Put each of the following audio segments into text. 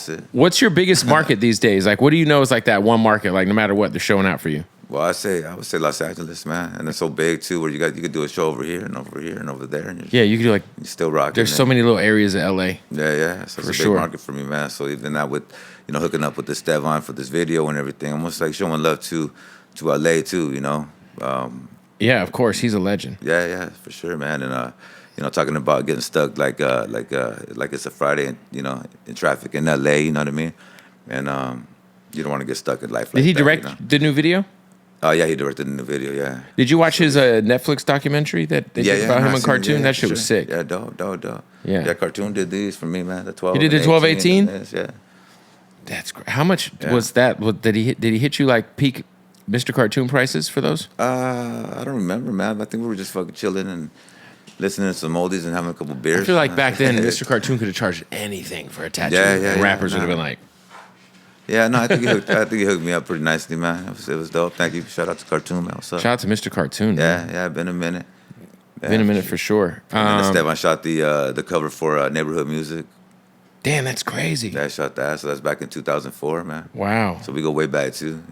That's it. What's your biggest market these days? Like, what do you know is like that one market? Like, no matter what, they're showing out for you. Well, I would say Los Angeles, man, and it's so big too. Where you could do a show over here and over here and over there, and Yeah, you could do like. you're still rocking. There's so many little areas of LA. Yeah. So it's a big market for me, man. So even now with hooking up with the Stevan for this video and everything, almost like showing love to LA too. Yeah, of course, he's a legend. Yeah, for sure, man. And talking about getting stuck like it's a Friday, in traffic in LA. You know what I mean? And you don't want to get stuck in life. Did he direct the new video? Oh, yeah, he directed in the video, yeah. Did you watch his Netflix documentary that they did about him in Cartoon? That shit was sick. Yeah, dope. Yeah, Cartoon did these for me, man. The 12. He did the 12, 18? Yeah. That's great. How much was that? Did he hit you like peak Mr. Cartoon prices for those? I don't remember, man. I think we were just fucking chilling and listening to some oldies and having a couple beers. I feel like back then, Mr. Cartoon could have charged anything for a tattoo. Yeah. Rappers would have been like... Yeah, no, I think he hooked me up pretty nicely, man. It was dope. Thank you. Shout out to Cartoon, man. What's up? Shout out to Mr. Cartoon. Yeah, been a minute. Been a minute for sure. And then Stevan shot the cover for Neighborhood Music. Damn, that's crazy. Yeah, I shot that. So that's back in 2004, man. Wow. So we go way back too,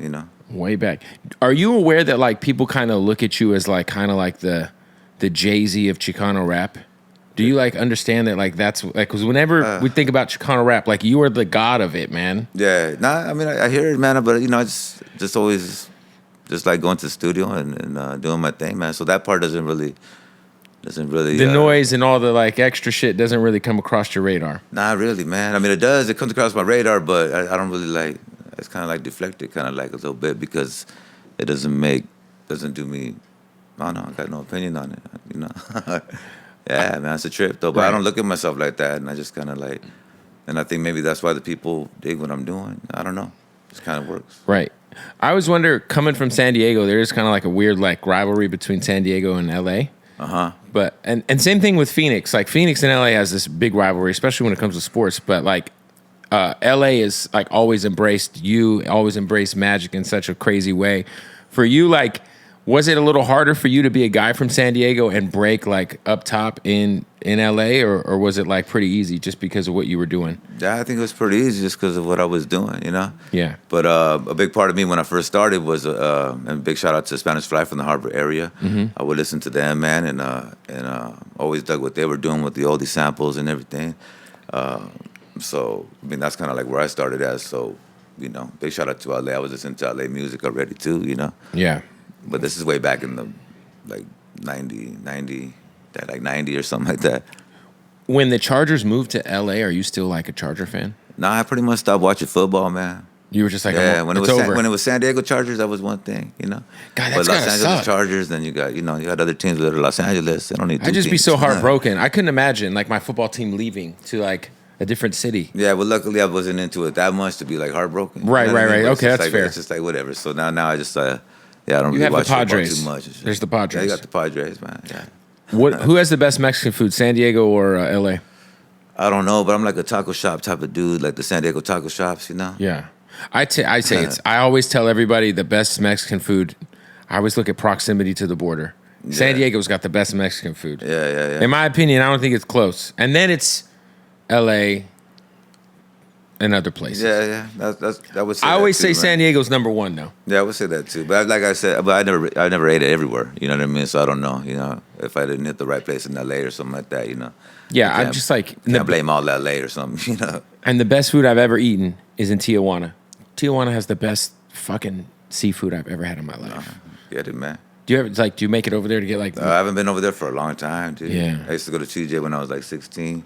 Way back. Are you aware that like people kind of look at you as like kind of like the Jay-Z of Chicano rap? Do you like understand that like that's like because whenever we think about Chicano rap, like you are the god of it, man. Yeah, I mean I hear it, man, but I just always just like going to the studio and doing my thing, man. So that part doesn't really. The noise and all the like extra shit doesn't really come across your radar. Not really, man. I mean it does. It comes across my radar, but I don't really like. It's kind of like deflected, kind of like a little bit because it doesn't do me. I don't know. I got no opinion on it, Yeah, man, it's a trip though. But I don't look at myself like that, and I just kind of like, and I think maybe that's why the people dig what I'm doing. I don't know, it just kind of works. Right. I always wonder, coming from San Diego, there is kind of like a weird like rivalry between San Diego and LA. But and same thing with Phoenix. Like Phoenix and LA has this big rivalry, especially when it comes to sports. But like LA is like always embraced Magic in such a crazy way. For you, like. Was it a little harder for you to be a guy from San Diego and break like up top in LA, or was it like pretty easy just because of what you were doing? Yeah, I think it was pretty easy just because of what I was doing, Yeah. But a big part of me when I first started was, and a big shout out to Spanish Fly from the Harbor area. Mm-hmm. I would listen to them, man, and always dug what they were doing with the oldie samples and everything. So I mean that's kind of like where I started as. So big shout out to LA. I was listening to LA music already too, Yeah. But this is way back in the, like, 90 or something like that. When the Chargers moved to L.A., are you still, like, a Charger fan? Nah, I pretty much stopped watching football, man. You were just like, yeah, when it was San Diego Chargers, that was one thing, God, that's but Los Angeles suck. Chargers, then you got other teams that are Los Angeles. They don't need. I'd just be so heartbroken. I couldn't imagine, like, my football team leaving to, like, a different city. Yeah, well, luckily I wasn't into it that much to be, like, heartbroken. Right. Okay, that's like, fair. It's just like whatever. So now I just... I don't you really have watch the Padres. football too much. There's the Padres. Yeah, you got the Padres, man. Yeah. Who has the best Mexican food, San Diego or L.A.? I don't know, but I'm like a taco shop type of dude, like the San Diego taco shops, Yeah. I say I always tell everybody the best Mexican food. I always look at proximity to the border. Yeah. San Diego's got the best Mexican food. Yeah. In my opinion, I don't think it's close. And then it's L.A., and other places. Yeah. That would. I always say San Diego's number one, though. Yeah, I would say that too. But like I said, I never ate it everywhere. You know what I mean? So I don't know. If I didn't hit the right place in LA or something like that. Yeah, I'm just like can't blame all LA or something. And the best food I've ever eaten is in Tijuana. Tijuana has the best fucking seafood I've ever had in my life. Get it, man. Do you make it over there to get like? I haven't been over there for a long time, dude. Yeah. I used to go to TJ when I was like 16.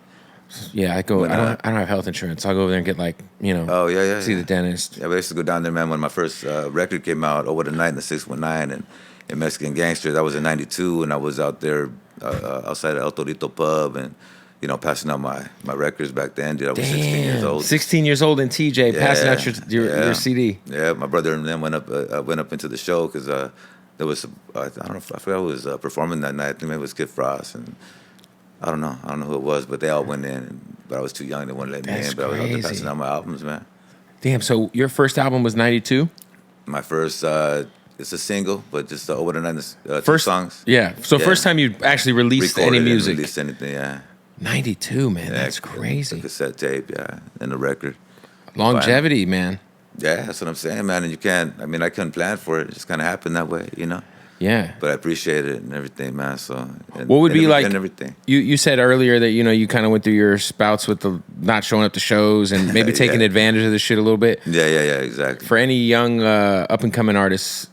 Yeah, I go. I don't have health insurance. I'll go over there and get like Oh yeah. See the dentist. Yeah, but I used to go down there, man. When my first record came out, Over the Night in the 619 and Mexican Gangster. That was in '92, and I was out there outside of El Torito pub and passing out my records back then. Dude, I was 16 years old. 16 years old in TJ, passing out your CD. Yeah, my brother and them went up into the show because there was I don't know, I forgot who was performing that night. I think maybe it was Kid Frost and. I don't know who it was, but they all went in. But I was too young; they wouldn't let me in. But I was out there passing out my albums, man. Damn! So your first album was '92? My first, it's a single, but just Over the Night, first 2 songs. Yeah. So first time you actually released any music? Released anything? Yeah. '92, man. That's crazy. The cassette tape, yeah, and the record. Longevity, man. Yeah, that's what I'm saying, man. And you can't. I mean, I couldn't plan for it. It just kind of happened that way, you know. Yeah. But I appreciate it and everything, man. So, what would be like? And everything. You said earlier that you kind of went through your spouts with the not showing up to shows and maybe taking advantage of this shit a little bit. Yeah, exactly. For any young up and coming artists,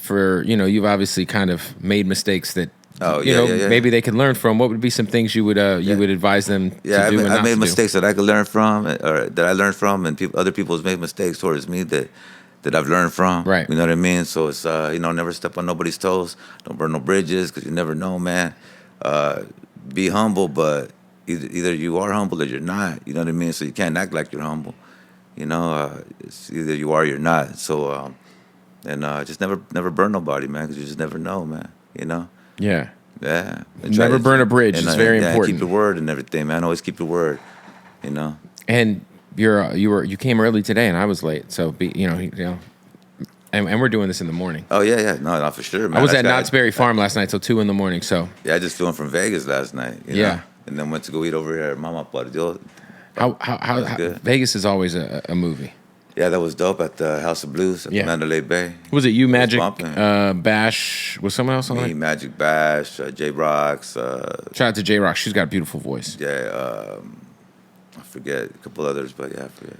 you've obviously kind of made mistakes that maybe they could learn from. What would be some things you would advise them to do? I made mistakes that I could learn from, or that I learned from, and other people's made mistakes towards me that I've learned from. Right. You know what I mean? So it's never step on nobody's toes. Don't burn no bridges, because you never know, man. Be humble, but either you are humble or you're not. You know what I mean? So you can't act like you're humble. It's either you are or you're not. So just never burn nobody, man, because you just never know, man. You know. Yeah. Yeah. Never burn a bridge. It's very important. Keep your word and everything, man. Always keep your word. You know. And you came early today, and I was late. So and we're doing this in the morning. Oh yeah, no, for sure, man. I was at Knott's Berry Farm last night till 2 a.m. So yeah, I just flew in from Vegas last night. You know? And then went to go eat over here at Mama Pardió. How Vegas is always a movie. Yeah, that was dope at the House of Blues at Mandalay Bay. Was it you, Magic, Bash? Was someone else on Me, it? Magic, Bash, J Rocks. Shout out to J Rock. She's got a beautiful voice. Yeah, I forget a couple others, but yeah, I forget.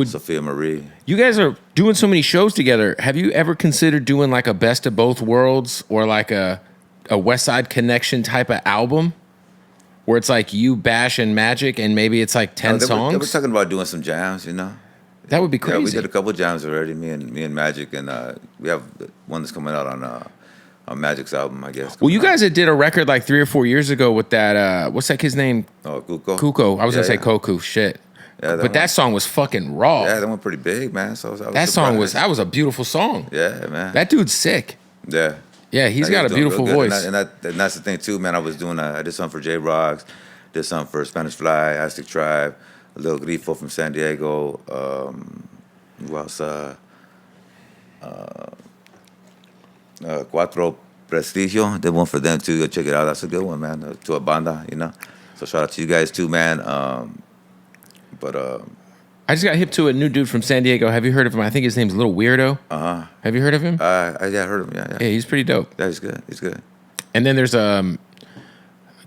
Sophia Marie. You guys are doing so many shows together. Have you ever considered doing like a best of both worlds or like a West Side Connection type of album? Where it's like you, Bash, and Magic, and maybe it's like 10 songs? They were talking about doing some jams, you know? That would be crazy. Yeah, we did a couple jams already, me and Magic, and we have one that's coming out on Magic's album, I guess. Well, you guys had did a record like 3 or 4 years ago with that, what's that kid's name? Oh, Cuco. Cuco. I was going to say Koku. Shit. Yeah, that song was fucking raw. Yeah, that went pretty big, man. So that was a beautiful song. Yeah, man. That dude's sick. Yeah. Yeah, he's got a beautiful voice. And that's the thing too, man. I did something for J Rocks, did something for Spanish Fly, Aztec Tribe, a little Grifo from San Diego. Who else? Cuatro Prestigio. Did one for them too. Go check it out. That's a good one, man. To a banda, you know. So shout out to you guys too, man. I just got hip to a new dude from San Diego. Have you heard of him? I think his name's Little Weirdo. Have you heard of him? Yeah, I heard of him. Yeah. Yeah, he's pretty dope. Yeah, he's good. He's good. And then there's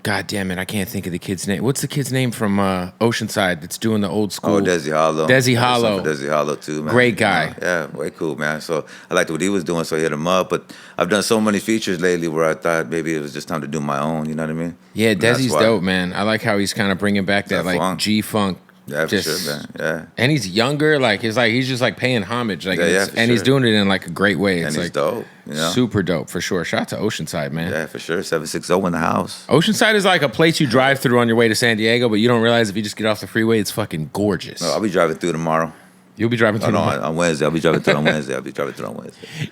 God damn it, I can't think of the kid's name. What's the kid's name from Oceanside that's doing the old school? Oh, Desi Hollow. Desi Hollow. Desi Hollow too, man. Great guy. Yeah, way cool, man. So I liked what he was doing, so I hit him up. But I've done so many features lately where I thought maybe it was just time to do my own. You know what I mean? Yeah, Desi's dope, man. I like how he's kind of bringing back that like G-funk. Yeah, for sure, man. Yeah. And he's younger, he's just like paying homage, he's doing it in like a great way. It's he's like dope, you know? Super dope for sure. Shout out to Oceanside, man. Yeah, for sure. 760 in the house. Oceanside is like a place you drive through on your way to San Diego, but you don't realize if you just get off the freeway, it's fucking gorgeous. No, I'll be driving through tomorrow. You'll be driving through on Wednesday. I'll be driving through on Wednesday.